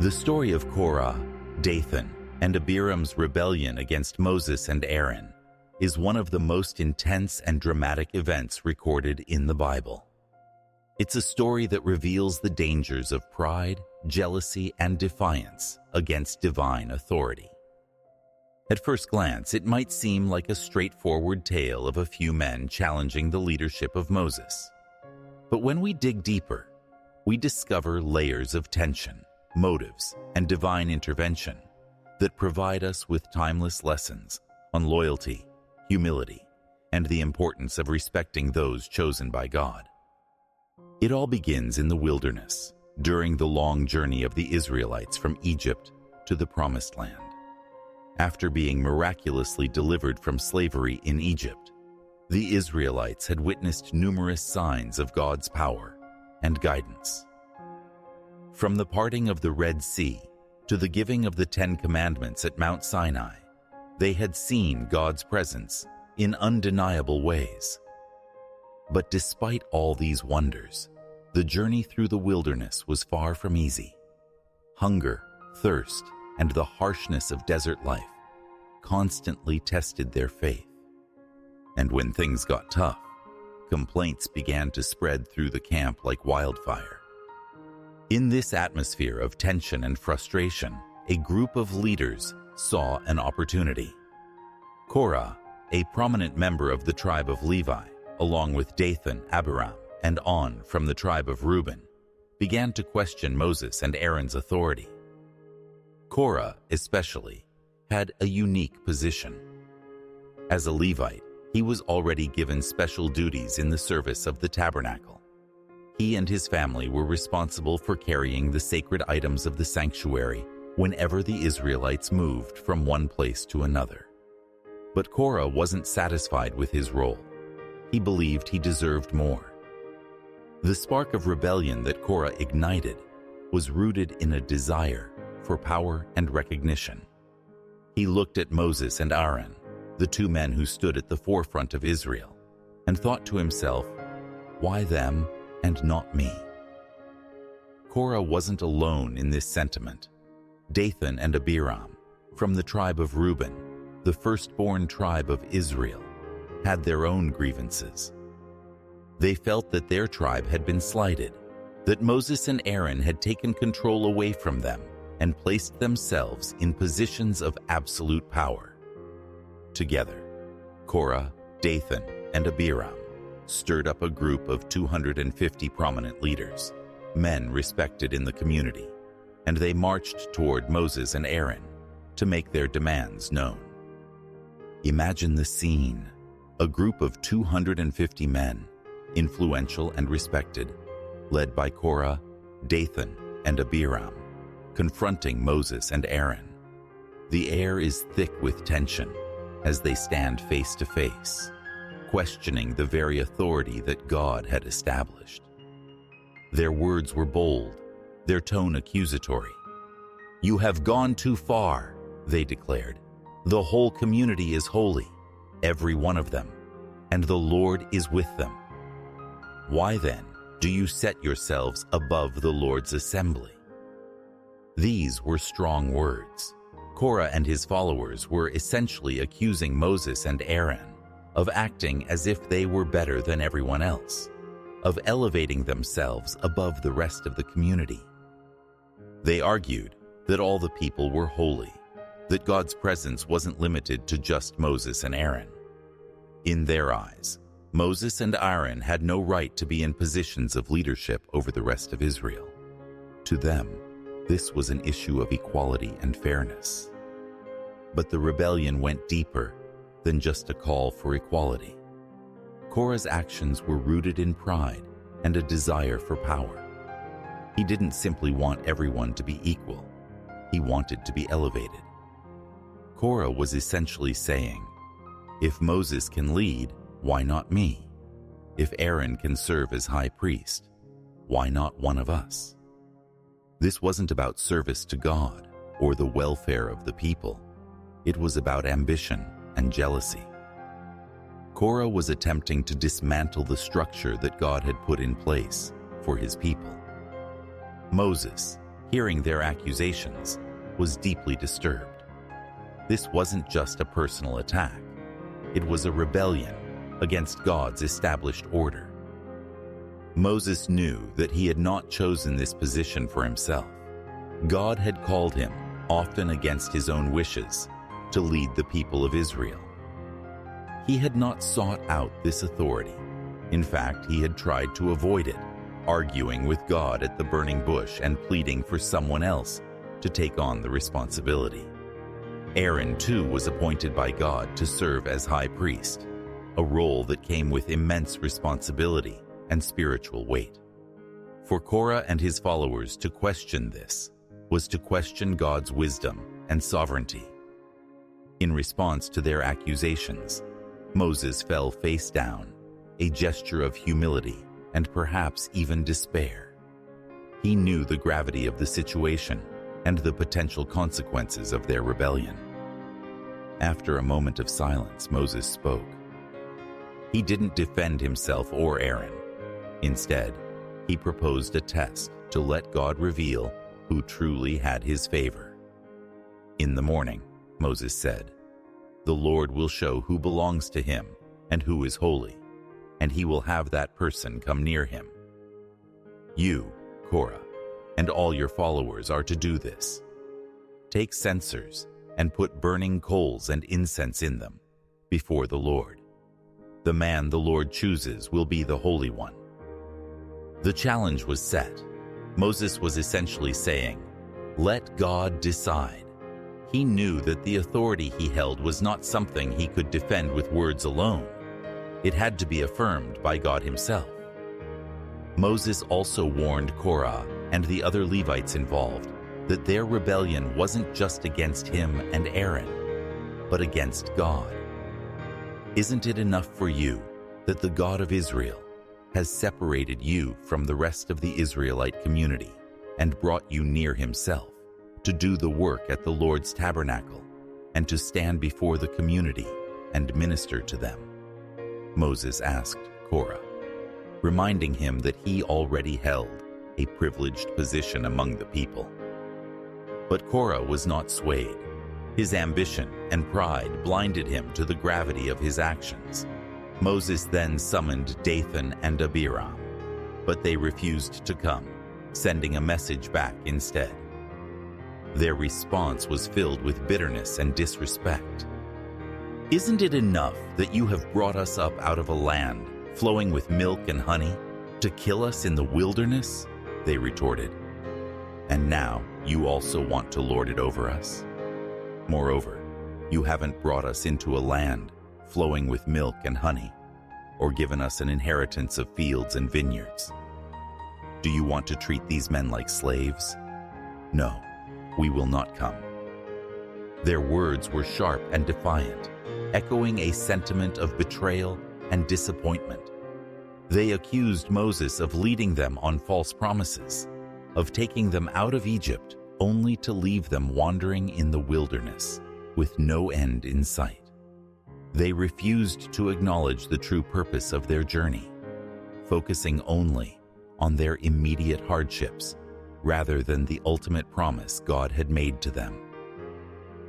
The story of Korah, Dathan, and Abiram's rebellion against Moses and Aaron is one of the most intense and dramatic events recorded in the Bible. It's a story that reveals the dangers of pride, jealousy, and defiance against divine authority. At first glance, it might seem like a straightforward tale of a few men challenging the leadership of Moses. But when we dig deeper, we discover layers of tension, motives, and divine intervention that provide us with timeless lessons on loyalty, humility, and the importance of respecting those chosen by God. It all begins in the wilderness, during the long journey of the Israelites from Egypt to the Promised Land. After being miraculously delivered from slavery in Egypt, the Israelites had witnessed numerous signs of God's power and guidance. From the parting of the Red Sea to the giving of the 10 Commandments at Mount Sinai, they had seen God's presence in undeniable ways. But despite all these wonders, the journey through the wilderness was far from easy. Hunger, thirst, and the harshness of desert life constantly tested their faith. And when things got tough, complaints began to spread through the camp like wildfire. In this atmosphere of tension and frustration, a group of leaders saw an opportunity. Korah, a prominent member of the tribe of Levi, along with Dathan, Abiram, and On from the tribe of Reuben, began to question Moses and Aaron's authority. Korah, especially, had a unique position. As a Levite, he was already given special duties in the service of the tabernacle. He and his family were responsible for carrying the sacred items of the sanctuary whenever the Israelites moved from one place to another. But Korah wasn't satisfied with his role. He believed he deserved more. The spark of rebellion that Korah ignited was rooted in a desire for power and recognition. He looked at Moses and Aaron, the two men who stood at the forefront of Israel, and thought to himself, "Why them and not me?" Korah wasn't alone in this sentiment. Dathan and Abiram, from the tribe of Reuben, the firstborn tribe of Israel, had their own grievances. They felt that their tribe had been slighted, that Moses and Aaron had taken control away from them and placed themselves in positions of absolute power. Together, Korah, Dathan, and Abiram stirred up a group of 250 prominent leaders, men respected in the community, and they marched toward Moses and Aaron to make their demands known. Imagine the scene: a group of 250 men, influential and respected, led by Korah, Dathan, and Abiram, confronting Moses and Aaron. The air is thick with tension as they stand face to face, questioning the very authority that God had established. Their words were bold, their tone accusatory. "You have gone too far," they declared. "The whole community is holy, every one of them, and the Lord is with them. Why then do you set yourselves above the Lord's assembly?" These were strong words. Korah and his followers were essentially accusing Moses and Aaron of acting as if they were better than everyone else, of elevating themselves above the rest of the community. They argued that all the people were holy, that God's presence wasn't limited to just Moses and Aaron. In their eyes, Moses and Aaron had no right to be in positions of leadership over the rest of Israel. To them, this was an issue of equality and fairness. But the rebellion went deeper than just a call for equality. Korah's actions were rooted in pride and a desire for power. He didn't simply want everyone to be equal. He wanted to be elevated. Korah was essentially saying, "If Moses can lead, why not me? If Aaron can serve as high priest, why not one of us?" This wasn't about service to God or the welfare of the people. It was about ambition and jealousy. Korah was attempting to dismantle the structure that God had put in place for his people. Moses, hearing their accusations, was deeply disturbed. This wasn't just a personal attack. It was a rebellion against God's established order. Moses knew that he had not chosen this position for himself. God had called him, often against his own wishes, to lead the people of Israel. He had not sought out this authority. In fact, he had tried to avoid it, arguing with God at the burning bush and pleading for someone else to take on the responsibility. Aaron, too, was appointed by God to serve as high priest, a role that came with immense responsibility and spiritual weight. For Korah and his followers to question this was to question God's wisdom and sovereignty. In response to their accusations, Moses fell face down, a gesture of humility and perhaps even despair. He knew the gravity of the situation and the potential consequences of their rebellion. After a moment of silence, Moses spoke. He didn't defend himself or Aaron. Instead, he proposed a test to let God reveal who truly had his favor. In the morning, Moses said, "The Lord will show who belongs to him and who is holy, and he will have that person come near him. You, Korah, and all your followers are to do this. Take censers and put burning coals and incense in them before the Lord. The man the Lord chooses will be the Holy One." The challenge was set. Moses was essentially saying, "Let God decide." He knew that the authority he held was not something he could defend with words alone. It had to be affirmed by God himself. Moses also warned Korah and the other Levites involved that their rebellion wasn't just against him and Aaron, but against God. Isn't it enough for you that the God of Israel has separated you from the rest of the Israelite community and brought you near himself to do the work at the Lord's tabernacle and to stand before the community and minister to them? Moses asked Korah, reminding him that he already held a privileged position among the people. But Korah was not swayed. His ambition and pride blinded him to the gravity of his actions. Moses then summoned Dathan and Abiram, but they refused to come, sending a message back instead. Their response was filled with bitterness and disrespect. "Isn't it enough that you have brought us up out of a land flowing with milk and honey to kill us in the wilderness?" they retorted. "And now you also want to lord it over us? Moreover, you haven't brought us into a land flowing with milk and honey, or given us an inheritance of fields and vineyards. Do you want to treat these men like slaves? No, we will not come." Their words were sharp and defiant, echoing a sentiment of betrayal and disappointment. They accused Moses of leading them on false promises, of taking them out of Egypt only to leave them wandering in the wilderness with no end in sight. They refused to acknowledge the true purpose of their journey, focusing only on their immediate hardships rather than the ultimate promise God had made to them.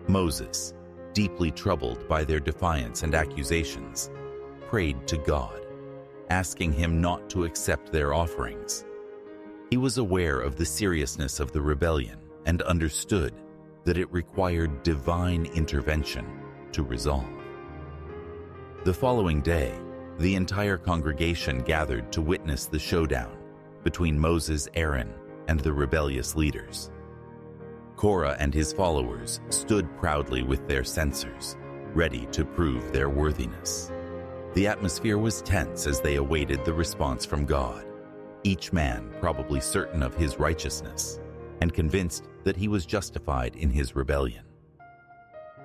Moses, deeply troubled by their defiance and accusations, prayed to God, asking him not to accept their offerings. He was aware of the seriousness of the rebellion and understood that it required divine intervention to resolve. The following day, the entire congregation gathered to witness the showdown between Moses, Aaron, and the rebellious leaders. Korah and his followers stood proudly with their censers, ready to prove their worthiness. The atmosphere was tense as they awaited the response from God, each man probably certain of his righteousness and convinced that he was justified in his rebellion.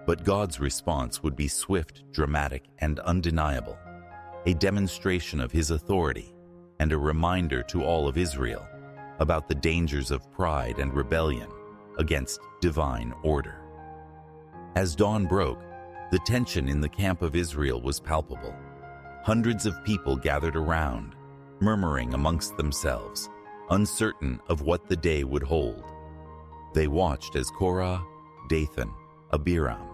But God's response would be swift, dramatic, and undeniable, a demonstration of his authority and a reminder to all of Israel about the dangers of pride and rebellion against divine order. As dawn broke, the tension in the camp of Israel was palpable. Hundreds of people gathered around, murmuring amongst themselves, uncertain of what the day would hold. They watched as Korah, Dathan, Abiram,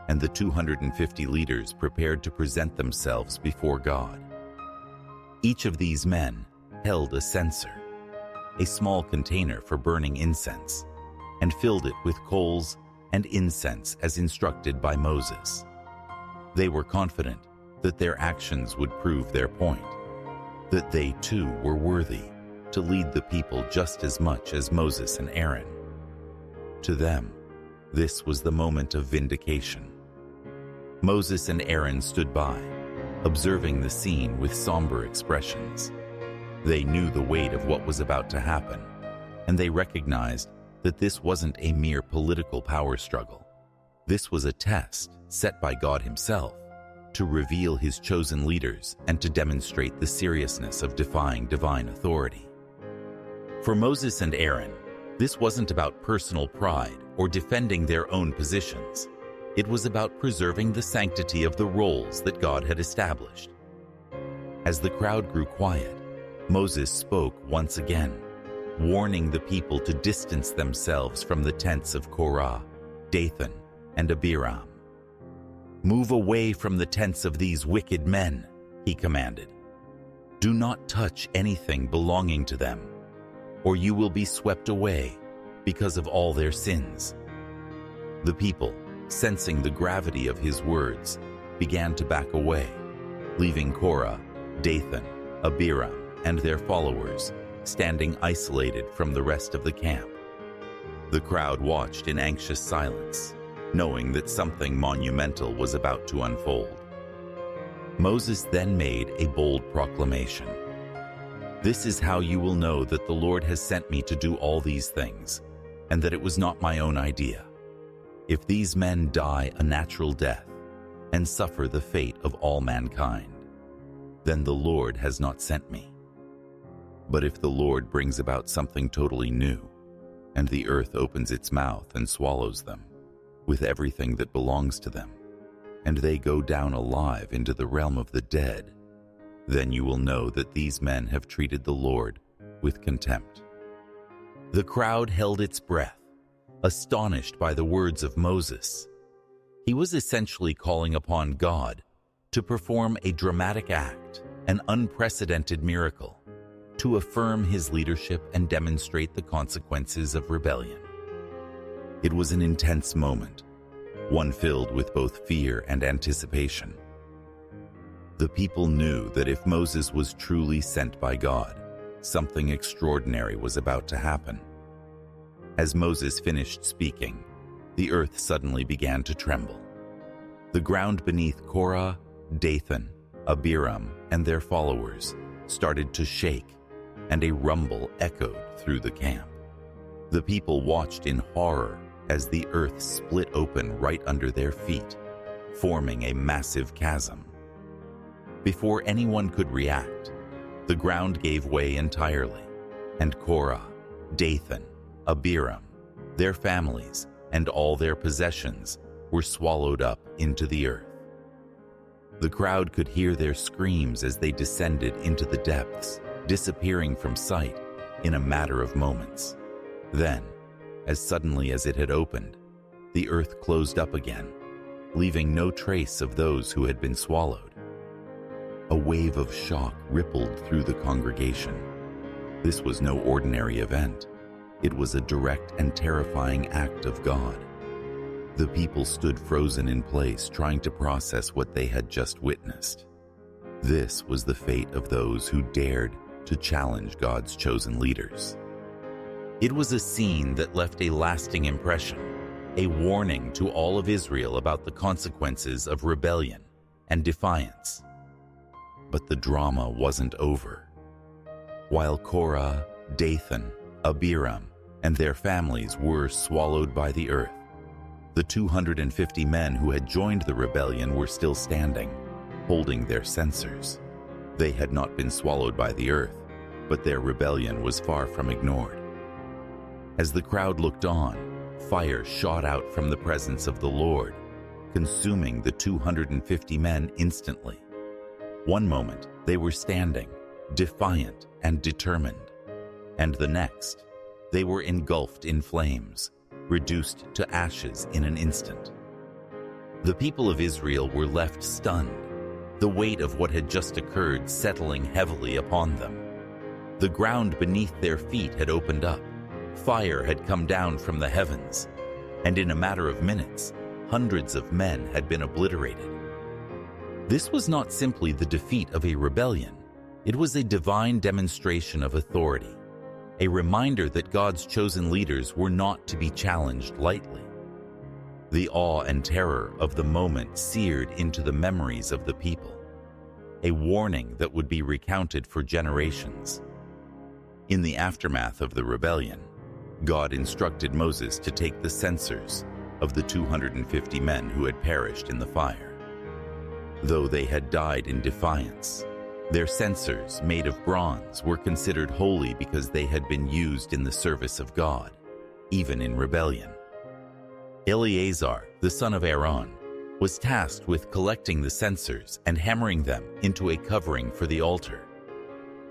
and the 250 leaders prepared to present themselves before God. Each of these men held a censer, a small container for burning incense, and filled it with coals and incense as instructed by Moses. They were confident that their actions would prove their point, that they too were worthy to lead the people just as much as Moses and Aaron. To them, this was the moment of vindication. Moses and Aaron stood by, observing the scene with somber expressions. They knew the weight of what was about to happen, and they recognized that this wasn't a mere political power struggle. This was a test set by God Himself to reveal His chosen leaders and to demonstrate the seriousness of defying divine authority. For Moses and Aaron, this wasn't about personal pride or defending their own positions. It was about preserving the sanctity of the roles that God had established. As the crowd grew quiet, Moses spoke once again, warning the people to distance themselves from the tents of Korah, Dathan, and Abiram. "Move away from the tents of these wicked men," he commanded. "Do not touch anything belonging to them, or you will be swept away because of all their sins." The people, sensing the gravity of his words, began to back away, leaving Korah, Dathan, Abiram, and their followers standing isolated from the rest of the camp. The crowd watched in anxious silence, knowing that something monumental was about to unfold. Moses then made a bold proclamation. "This is how you will know that the Lord has sent me to do all these things, and that it was not my own idea. If these men die a natural death and suffer the fate of all mankind, then the Lord has not sent me. But if the Lord brings about something totally new, and the earth opens its mouth and swallows them, with everything that belongs to them, and they go down alive into the realm of the dead, then you will know that these men have treated the Lord with contempt." The crowd held its breath, astonished by the words of Moses. He was essentially calling upon God to perform a dramatic act, an unprecedented miracle, to affirm his leadership and demonstrate the consequences of rebellion. It was an intense moment, one filled with both fear and anticipation. The people knew that if Moses was truly sent by God, something extraordinary was about to happen. As Moses finished speaking, the earth suddenly began to tremble. The ground beneath Korah, Dathan, Abiram, and their followers started to shake, and a rumble echoed through the camp. The people watched in horror as the earth split open right under their feet, forming a massive chasm. Before anyone could react, the ground gave way entirely, and Korah, Dathan, Abiram, their families, and all their possessions were swallowed up into the earth. The crowd could hear their screams as they descended into the depths, disappearing from sight in a matter of moments. Then, as suddenly as it had opened, the earth closed up again, leaving no trace of those who had been swallowed. A wave of shock rippled through the congregation. This was no ordinary event. It was a direct and terrifying act of God. The people stood frozen in place, trying to process what they had just witnessed. This was the fate of those who dared to challenge God's chosen leaders. It was a scene that left a lasting impression, a warning to all of Israel about the consequences of rebellion and defiance. But the drama wasn't over. While Korah, Dathan, Abiram, and their families were swallowed by the earth, the 250 men who had joined the rebellion were still standing, holding their censers. They had not been swallowed by the earth, but their rebellion was far from ignored. As the crowd looked on, fire shot out from the presence of the Lord, consuming the 250 men instantly. One moment, they were standing, defiant and determined, and the next, they were engulfed in flames, reduced to ashes in an instant. The people of Israel were left stunned, the weight of what had just occurred settling heavily upon them. The ground beneath their feet had opened up, fire had come down from the heavens, and in a matter of minutes, hundreds of men had been obliterated. This was not simply the defeat of a rebellion, it was a divine demonstration of authority, a reminder that God's chosen leaders were not to be challenged lightly. The awe and terror of the moment seared into the memories of the people, a warning that would be recounted for generations. In the aftermath of the rebellion, God instructed Moses to take the censers of the 250 men who had perished in the fire. Though they had died in defiance, their censers, made of bronze, were considered holy because they had been used in the service of God, even in rebellion. Eleazar, the son of Aaron, was tasked with collecting the censers and hammering them into a covering for the altar.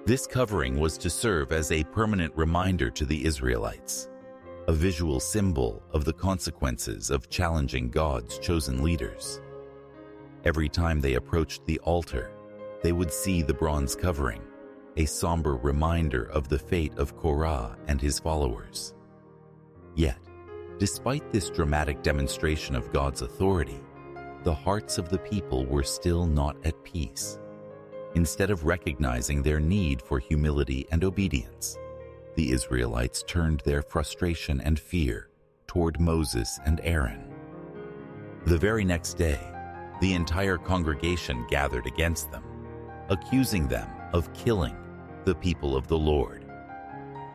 This covering was to serve as a permanent reminder to the Israelites, a visual symbol of the consequences of challenging God's chosen leaders. Every time they approached the altar, they would see the bronze covering, a somber reminder of the fate of Korah and his followers. Yet, despite this dramatic demonstration of God's authority, the hearts of the people were still not at peace. Instead of recognizing their need for humility and obedience, the Israelites turned their frustration and fear toward Moses and Aaron. The very next day, the entire congregation gathered against them, accusing them of killing the people of the Lord.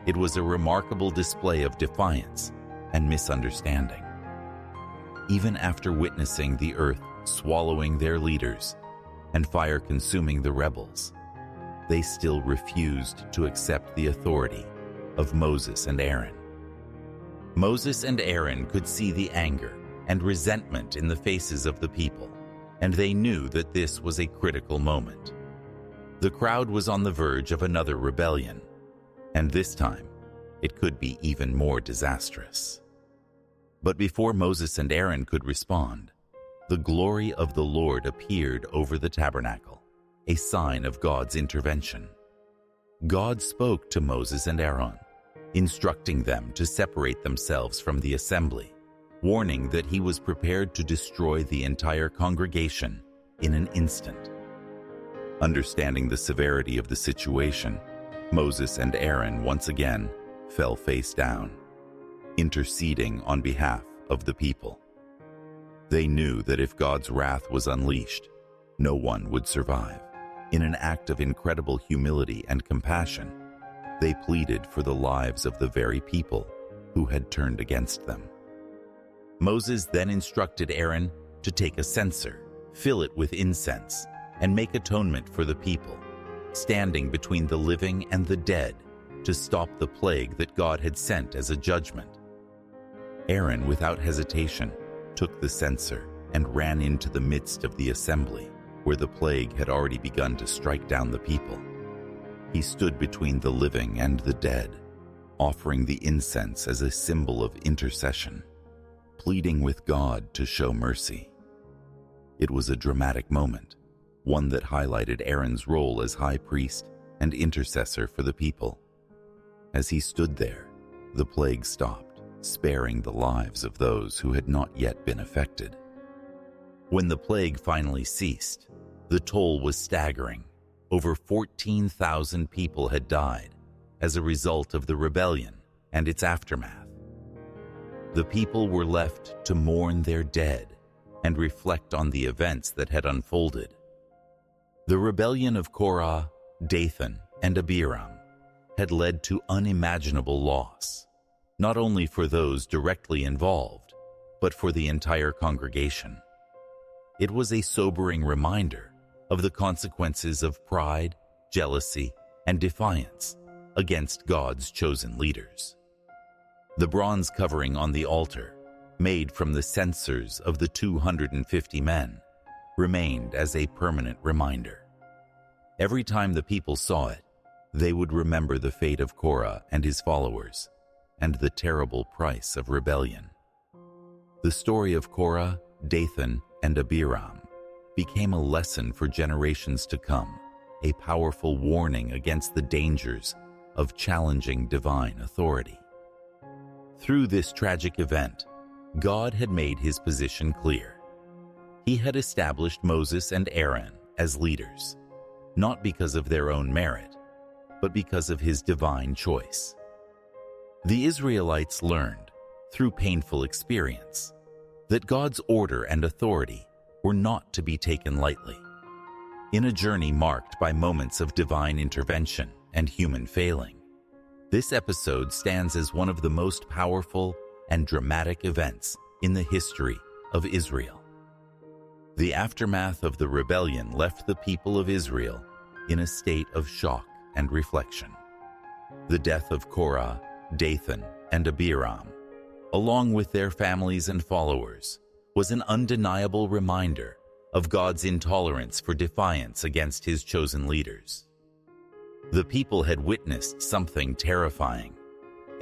It was a remarkable display of defiance and misunderstanding. Even after witnessing the earth swallowing their leaders and fire consuming the rebels, they still refused to accept the authority of Moses and Aaron. Moses and Aaron could see the anger and resentment in the faces of the people, and they knew that this was a critical moment. The crowd was on the verge of another rebellion, and this time it could be even more disastrous. But before Moses and Aaron could respond, the glory of the Lord appeared over the tabernacle, a sign of God's intervention. God spoke to Moses and Aaron, instructing them to separate themselves from the assembly, warning that he was prepared to destroy the entire congregation in an instant. Understanding the severity of the situation, Moses and Aaron once again fell face down, interceding on behalf of the people. They knew that if God's wrath was unleashed, no one would survive. In an act of incredible humility and compassion, they pleaded for the lives of the very people who had turned against them. Moses then instructed Aaron to take a censer, fill it with incense, and make atonement for the people, standing between the living and the dead to stop the plague that God had sent as a judgment. Aaron, without hesitation, took the censer and ran into the midst of the assembly, where the plague had already begun to strike down the people. He stood between the living and the dead, offering the incense as a symbol of intercession, pleading with God to show mercy. It was a dramatic moment, one that highlighted Aaron's role as high priest and intercessor for the people. As he stood there, the plague stopped, sparing the lives of those who had not yet been affected. When the plague finally ceased, the toll was staggering. Over 14,000 people had died as a result of the rebellion and its aftermath. The people were left to mourn their dead and reflect on the events that had unfolded. The rebellion of Korah, Dathan, and Abiram had led to unimaginable loss, not only for those directly involved, but for the entire congregation. It was a sobering reminder of the consequences of pride, jealousy, and defiance against God's chosen leaders. The bronze covering on the altar, made from the censers of the 250 men, remained as a permanent reminder. Every time the people saw it, they would remember the fate of Korah and his followers and the terrible price of rebellion. The story of Korah, Dathan, and Abiram became a lesson for generations to come, a powerful warning against the dangers of challenging divine authority. Through this tragic event, God had made his position clear. He had established Moses and Aaron as leaders, not because of their own merit, but because of his divine choice. The Israelites learned, through painful experience, that God's order and authority were not to be taken lightly. In a journey marked by moments of divine intervention and human failing, this episode stands as one of the most powerful and dramatic events in the history of Israel. The aftermath of the rebellion left the people of Israel in a state of shock and reflection. The death of Korah, Dathan, and Abiram, along with their families and followers, was an undeniable reminder of God's intolerance for defiance against his chosen leaders. The people had witnessed something terrifying,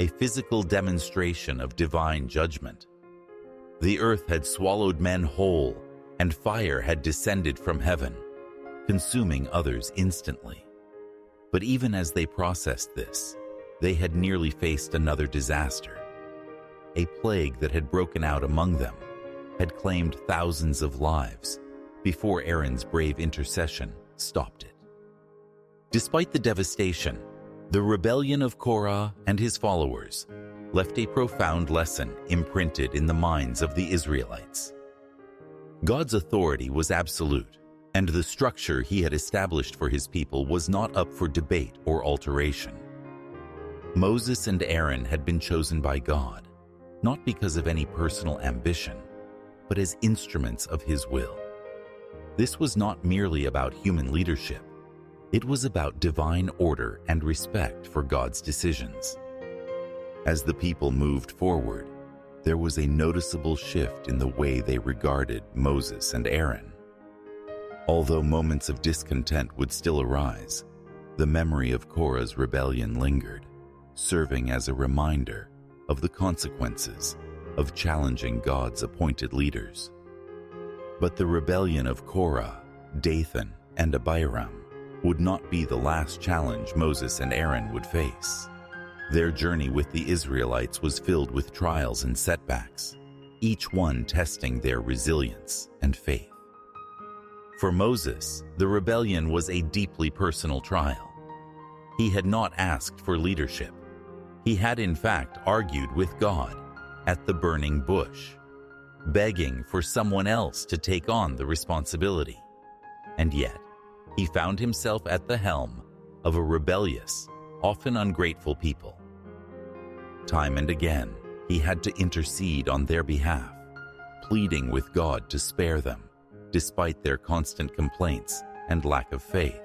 a physical demonstration of divine judgment. The earth had swallowed men whole, and fire had descended from heaven, consuming others instantly. But even as they processed this, they had nearly faced another disaster. A plague that had broken out among them had claimed thousands of lives before Aaron's brave intercession stopped it. Despite the devastation, the rebellion of Korah and his followers left a profound lesson imprinted in the minds of the Israelites. God's authority was absolute, and the structure he had established for his people was not up for debate or alteration. Moses and Aaron had been chosen by God, not because of any personal ambition, but as instruments of his will. This was not merely about human leadership. It was about divine order and respect for God's decisions. As the people moved forward, there was a noticeable shift in the way they regarded Moses and Aaron. Although moments of discontent would still arise, the memory of Korah's rebellion lingered, serving as a reminder of the consequences of challenging God's appointed leaders. But the rebellion of Korah, Dathan, and Abiram would not be the last challenge Moses and Aaron would face. Their journey with the Israelites was filled with trials and setbacks, each one testing their resilience and faith. For Moses, the rebellion was a deeply personal trial. He had not asked for leadership. He had in fact argued with God at the burning bush, begging for someone else to take on the responsibility. And yet, he found himself at the helm of a rebellious, often ungrateful people. Time and again, he had to intercede on their behalf, pleading with God to spare them, despite their constant complaints and lack of faith.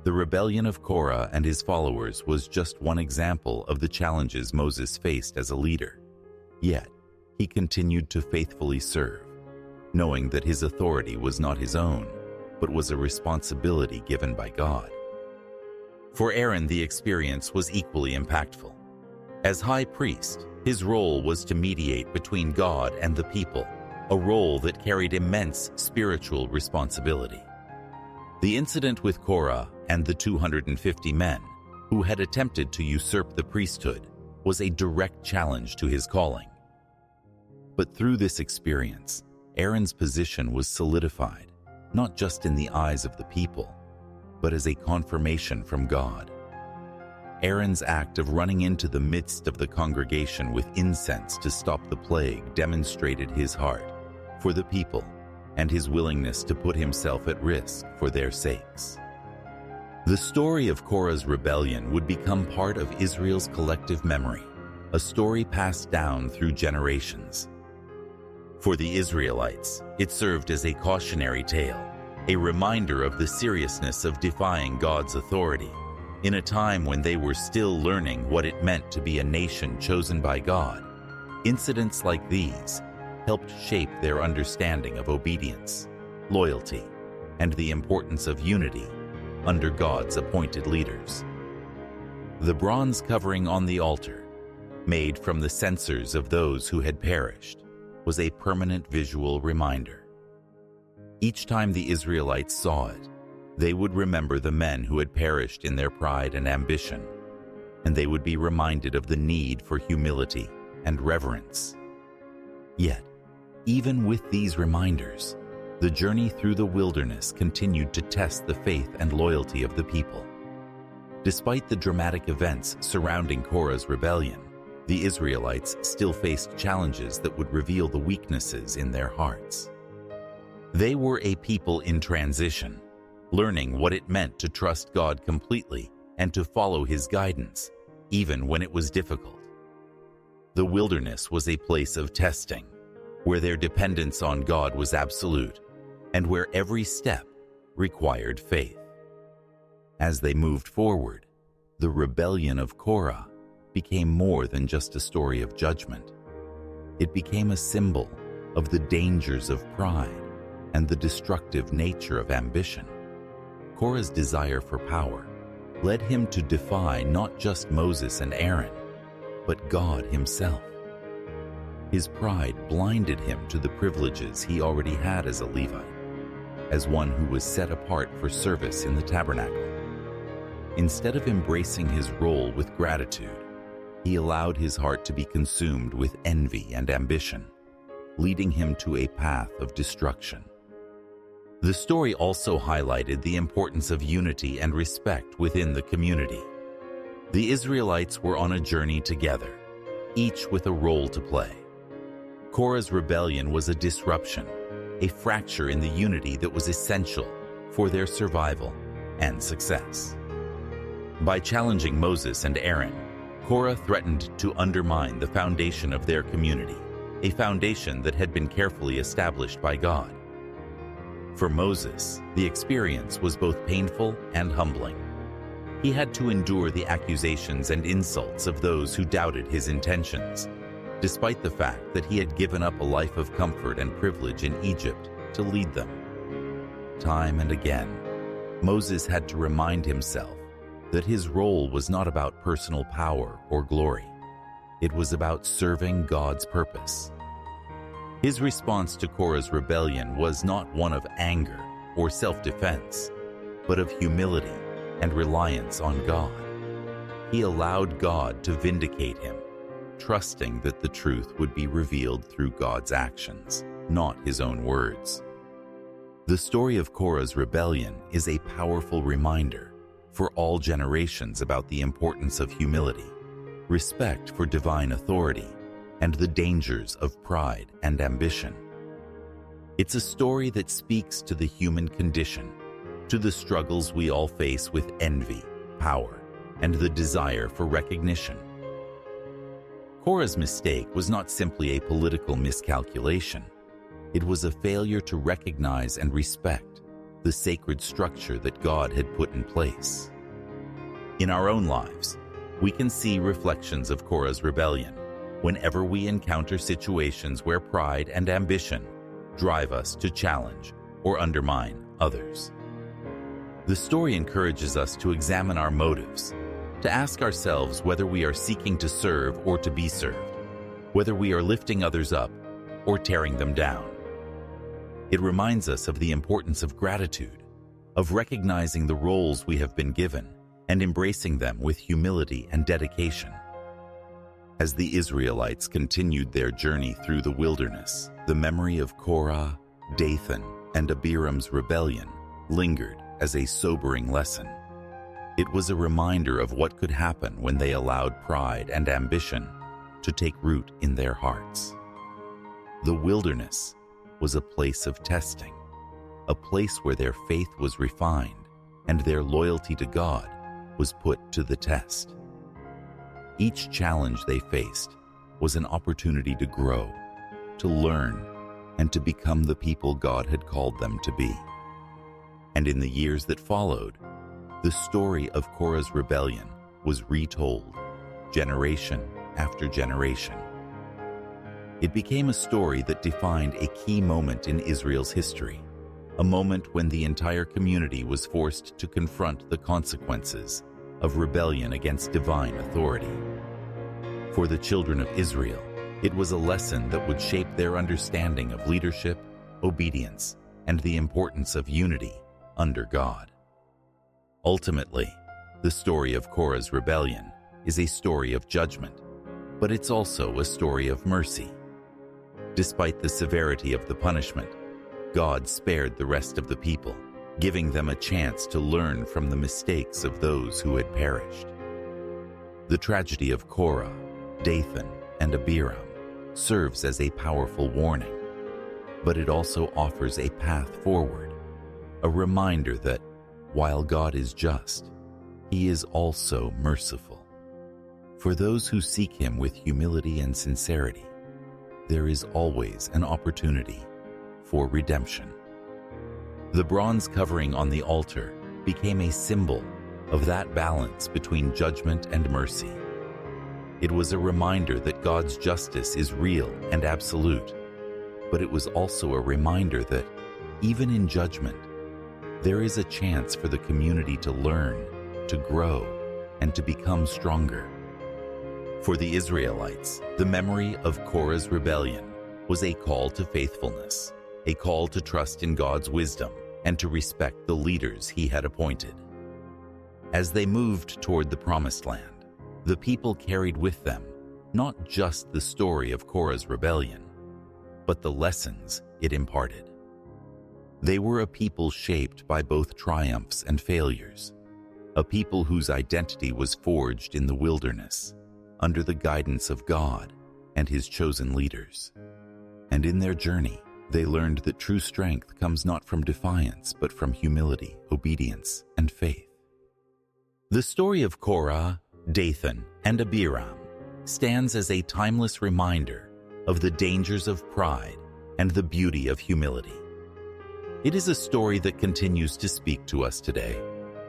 The rebellion of Korah and his followers was just one example of the challenges Moses faced as a leader. Yet, he continued to faithfully serve, knowing that his authority was not his own, but was a responsibility given by God. For Aaron, the experience was equally impactful. As high priest, his role was to mediate between God and the people, a role that carried immense spiritual responsibility. The incident with Korah and the 250 men who had attempted to usurp the priesthood was a direct challenge to his calling. But through this experience, Aaron's position was solidified, not just in the eyes of the people, but as a confirmation from God. Aaron's act of running into the midst of the congregation with incense to stop the plague demonstrated his heart for the people and his willingness to put himself at risk for their sakes. The story of Korah's rebellion would become part of Israel's collective memory, a story passed down through generations. For the Israelites, it served as a cautionary tale, a reminder of the seriousness of defying God's authority, in a time when they were still learning what it meant to be a nation chosen by God. Incidents like these helped shape their understanding of obedience, loyalty, and the importance of unity under God's appointed leaders. The bronze covering on the altar, made from the censers of those who had perished, was a permanent visual reminder. Each time the Israelites saw it, they would remember the men who had perished in their pride and ambition, and they would be reminded of the need for humility and reverence. Yet, even with these reminders, the journey through the wilderness continued to test the faith and loyalty of the people. Despite the dramatic events surrounding Korah's rebellion, the Israelites still faced challenges that would reveal the weaknesses in their hearts. They were a people in transition, learning what it meant to trust God completely and to follow His guidance, even when it was difficult. The wilderness was a place of testing, where their dependence on God was absolute, and where every step required faith. As they moved forward, the rebellion of Korah became more than just a story of judgment. It became a symbol of the dangers of pride and the destructive nature of ambition. Korah's desire for power led him to defy not just Moses and Aaron, but God Himself. His pride blinded him to the privileges he already had as a Levite, as one who was set apart for service in the tabernacle. Instead of embracing his role with gratitude, he allowed his heart to be consumed with envy and ambition, leading him to a path of destruction. The story also highlighted the importance of unity and respect within the community. The Israelites were on a journey together, each with a role to play. Korah's rebellion was a disruption, a fracture in the unity that was essential for their survival and success. By challenging Moses and Aaron, Korah threatened to undermine the foundation of their community, a foundation that had been carefully established by God. For Moses, the experience was both painful and humbling. He had to endure the accusations and insults of those who doubted his intentions, despite the fact that he had given up a life of comfort and privilege in Egypt to lead them. Time and again, Moses had to remind himself that his role was not about personal power or glory. It was about serving God's purpose. His response to Korah's rebellion was not one of anger or self-defense, but of humility and reliance on God. He allowed God to vindicate him, trusting that the truth would be revealed through God's actions, not his own words. The story of Korah's rebellion is a powerful reminder for all generations about the importance of humility, respect for divine authority, and the dangers of pride and ambition. It's a story that speaks to the human condition, to the struggles we all face with envy, power, and the desire for recognition. Korah's mistake was not simply a political miscalculation. It was a failure to recognize and respect the sacred structure that God had put in place. In our own lives, we can see reflections of Korah's rebellion whenever we encounter situations where pride and ambition drive us to challenge or undermine others. The story encourages us to examine our motives, to ask ourselves whether we are seeking to serve or to be served, whether we are lifting others up or tearing them down. It reminds us of the importance of gratitude, of recognizing the roles we have been given and embracing them with humility and dedication. As the Israelites continued their journey through the wilderness, the memory of Korah, Dathan, and Abiram's rebellion lingered as a sobering lesson. It was a reminder of what could happen when they allowed pride and ambition to take root in their hearts. The wilderness was a place of testing, a place where their faith was refined and their loyalty to God was put to the test. Each challenge they faced was an opportunity to grow, to learn, and to become the people God had called them to be. And in the years that followed, the story of Korah's rebellion was retold, generation after generation. It became a story that defined a key moment in Israel's history, a moment when the entire community was forced to confront the consequences of rebellion against divine authority. For the children of Israel, It was a lesson that would shape their understanding of leadership, obedience, and the importance of unity under God. Ultimately, the story of Korah's rebellion is a story of judgment, but it's also a story of mercy. Despite the severity of the punishment, God spared the rest of the people, giving them a chance to learn from the mistakes of those who had perished. The tragedy of Korah, Dathan, and Abiram serves as a powerful warning, but it also offers a path forward, a reminder that while God is just, He is also merciful. For those who seek Him with humility and sincerity, there is always an opportunity for redemption. The bronze covering on the altar became a symbol of that balance between judgment and mercy. It was a reminder that God's justice is real and absolute, but it was also a reminder that, even in judgment, there is a chance for the community to learn, to grow, and to become stronger. For the Israelites, the memory of Korah's rebellion was a call to faithfulness, a call to trust in God's wisdom and to respect the leaders He had appointed. As they moved toward the Promised Land, the people carried with them not just the story of Korah's rebellion, but the lessons it imparted. They were a people shaped by both triumphs and failures, a people whose identity was forged in the wilderness, under the guidance of God and His chosen leaders. And in their journey, they learned that true strength comes not from defiance, but from humility, obedience, and faith. The story of Korah, Dathan, and Abiram stands as a timeless reminder of the dangers of pride and the beauty of humility. It is a story that continues to speak to us today,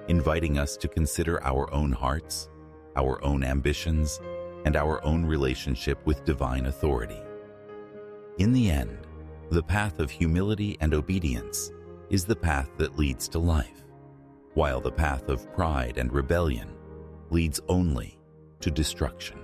inviting us to consider our own hearts, our own ambitions, and our own relationship with divine authority. In the end, the path of humility and obedience is the path that leads to life, while the path of pride and rebellion leads only to destruction.